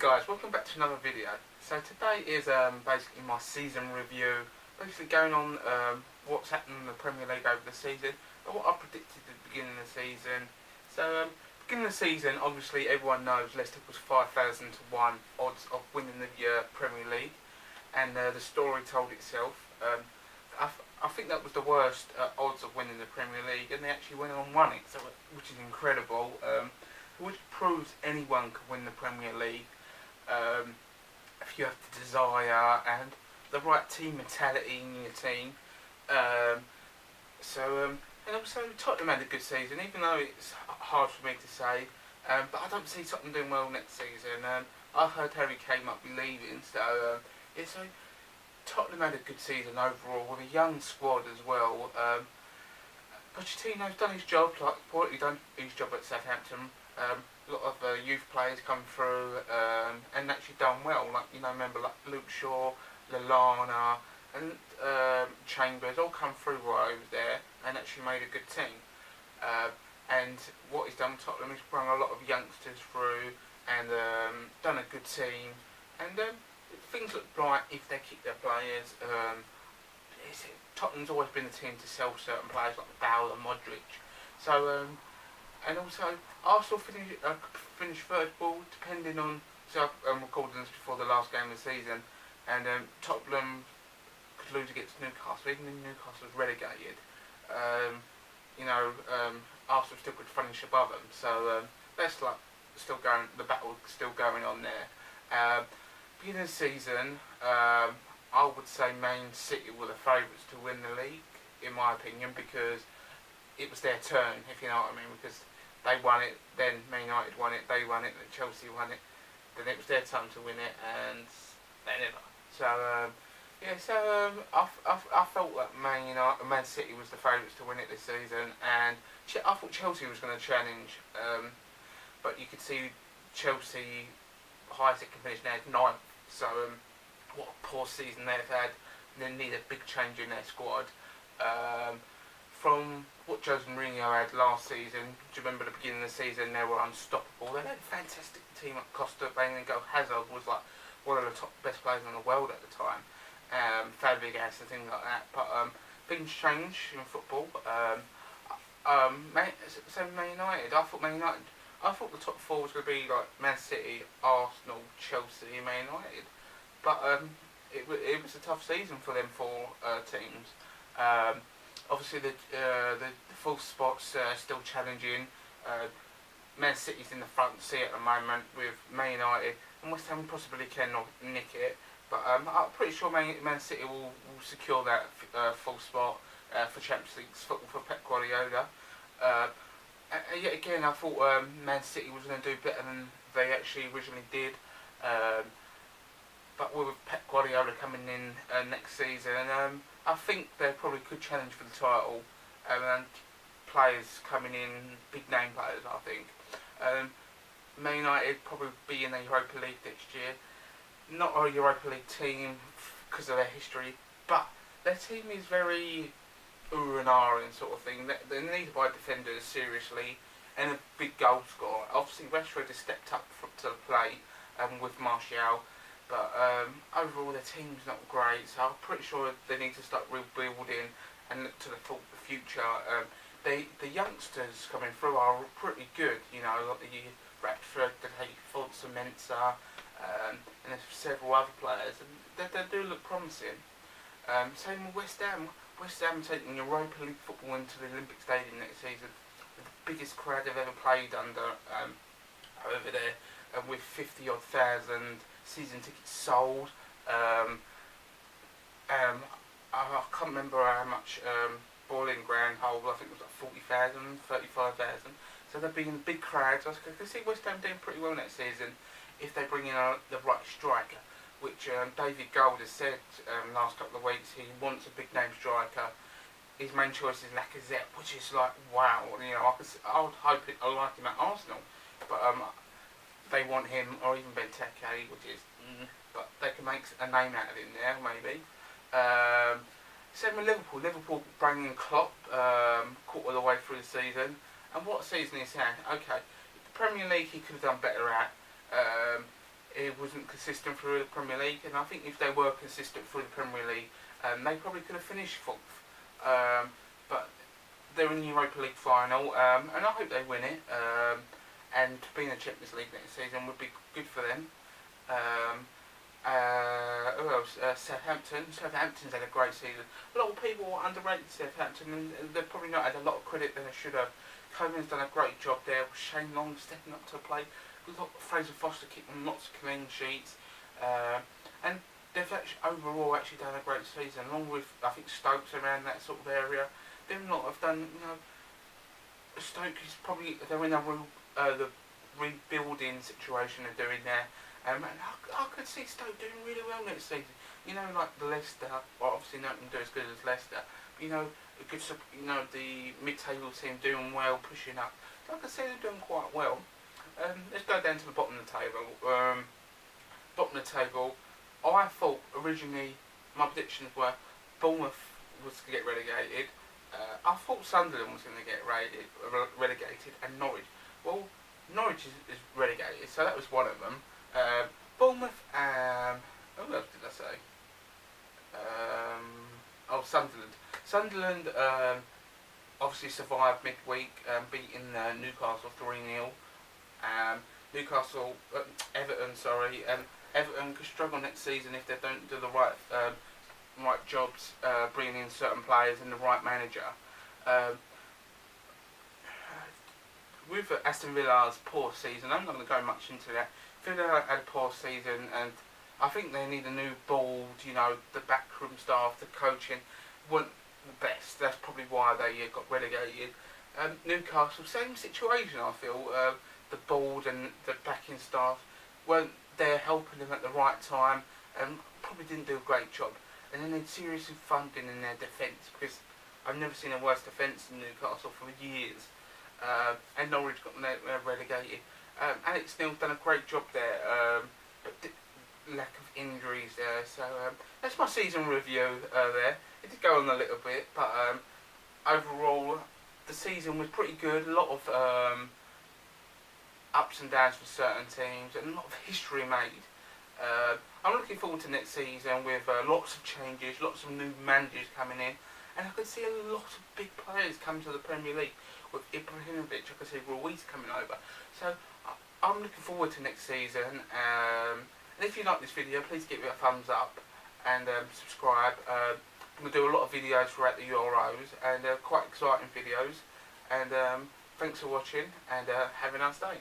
guys, welcome back to another video. So today is basically my season review, basically going on what's happened in the Premier League over the season, and what I predicted at the beginning of the season. So beginning of the season, obviously everyone knows Leicester was 5,000 to 1 odds of winning the Premier League, and the story told itself. I think that was the worst odds of winning the Premier League, and they actually went on and won it, so which is incredible. Which proves anyone can win the Premier League if you have the desire and the right team mentality in your team. And also Tottenham had a good season, even though it's hard for me to say. But I don't see Tottenham doing well next season. I heard Harry Kane might be leaving, so Tottenham had a good season overall with a young squad as well. Pochettino's done his job, like Portly done his job at Southampton. A lot of youth players come through and actually done well. Like remember like Luke Shaw, Lallana, and Chambers all come through right over there and actually made a good team. And what he's done with Tottenham is brought a lot of youngsters through and done a good team. And things look bright if they keep their players. Tottenham's always been the team to sell certain players like Bale and Modric. So. And also, Arsenal finished third ball, depending on. So I'm recording this before the last game of the season, and Tottenham could lose against Newcastle, even if Newcastle was relegated. Arsenal still could finish above them, so that's like still going. The battle still going on there. Beginning of the season, I would say Man City were the favourites to win the league, in my opinion, because it was their turn, if you know what I mean, because they won it, then Man United won it, they won it, then Chelsea won it, then it was their time to win it, and they never. So, I felt that Man City was the favourites to win it this season, and I thought Chelsea was going to challenge, but you could see Chelsea, highest it can finish now, 9th, so what a poor season they've had, and they need a big change in their squad. From what Jose Mourinho had last season, do you remember the beginning of the season they were unstoppable? They had a fantastic team at Costa, Bellingham, Hazard was like one of the top best players in the world at the time. Fabregas and things like that. But things change in football. Man United. I thought the top four was going to be like Man City, Arsenal, Chelsea, and Man United. But it was a tough season for them four teams. Obviously, the full spot's still challenging. Man City's in the front seat at the moment with Man United, and West Ham possibly can nick it. But I'm pretty sure Man City will secure that full spot for Champions League football for Pep Guardiola. And yet again, I thought Man City was going to do better than they actually originally did. But with Pep Guardiola coming in next season, I think they probably could challenge for the title, and players coming in, big name players, I think. Man United probably be in the Europa League next year. Not a Europa League team because of their history, but their team is very and ahhing sort of thing. They need to buy defenders seriously and a big goal scorer. Obviously, Rashford has stepped up to the plate with Martial. But overall, their team's not great, so I'm pretty sure they need to start rebuilding and look to the future. The youngsters coming through are pretty good, like the Rashford, the Fonsa, Mensah, and there's several other players, and they do look promising. Same with West Ham. West Ham taking Europa League football into the Olympic Stadium next season, with the biggest crowd they've ever played under over there, with 50-odd thousand season tickets sold. I can't remember how much Boiling Ground hold. I think it was like 40,000, 35,000. So they're being big crowds. I can see West Ham doing pretty well next season if they bring in the right striker, which David Gold has said last couple of weeks. He wants a big name striker. His main choice is Lacazette, which is like wow. I would hope I like him at Arsenal, but they want him, or even Benteke, which is, but they can make a name out of him there, maybe. Same with Liverpool. Liverpool bringing Klopp quarter of the way through the season, and what season he's had? Okay, the Premier League he could have done better at. it wasn't consistent through the Premier League, and I think if they were consistent through the Premier League, they probably could have finished fourth. But they're in the Europa League final, and I hope they win it. And to be in the Champions League next season would be good for them. Who else? Southampton. Southampton's had a great season. A lot of people underrated Southampton, and they've probably not had a lot of credit than they should have. Coleman's done a great job there. Shane Long stepping up to the plate. Fraser Foster keeping lots of clean sheets, and they've overall done a great season. Along with I think Stokes around that sort of area. Them lot have done. Stoke is probably they're in the rebuilding situation they're doing there. And I could see Stoke doing really well next season. Like Leicester, well, obviously not going to do as good as Leicester. But, a good, the mid-table team doing well, pushing up. So I could see them doing quite well. Let's go down to the bottom of the table. Bottom of the table, I thought originally my predictions were Bournemouth was going to get relegated. I thought Sunderland was going to get relegated, and Norwich. Well, Norwich is relegated, so that was one of them. Bournemouth and who else did I say? Sunderland. Sunderland obviously survived midweek, beating Newcastle 3-0. Everton. Everton could struggle next season if they don't do the right jobs, bringing in certain players and the right manager. With Aston Villa's poor season, I'm not going to go much into that. Villa had a poor season, and I think they need a new board. The backroom staff, the coaching weren't the best. That's probably why they got relegated. Newcastle, same situation. I feel the board and the backing staff weren't there helping them at the right time, and probably didn't do a great job. And then they seriously funding in their defence, because I've never seen a worse defence than Newcastle for years. And Norwich got relegated. Alex Neil's done a great job there, but lack of injuries there. So that's my season review there. It did go on a little bit, but overall the season was pretty good. A lot of ups and downs for certain teams, and a lot of history made. I'm looking forward to next season with lots of changes, lots of new managers coming in, and I could see a lot of big players coming to the Premier League. With Ibrahimovic, I could see Ruiz coming over. So I'm looking forward to next season. And if you like this video, please give it a thumbs up and subscribe. I'm going to do a lot of videos throughout the Euros, and quite exciting videos. And thanks for watching, and have a nice day.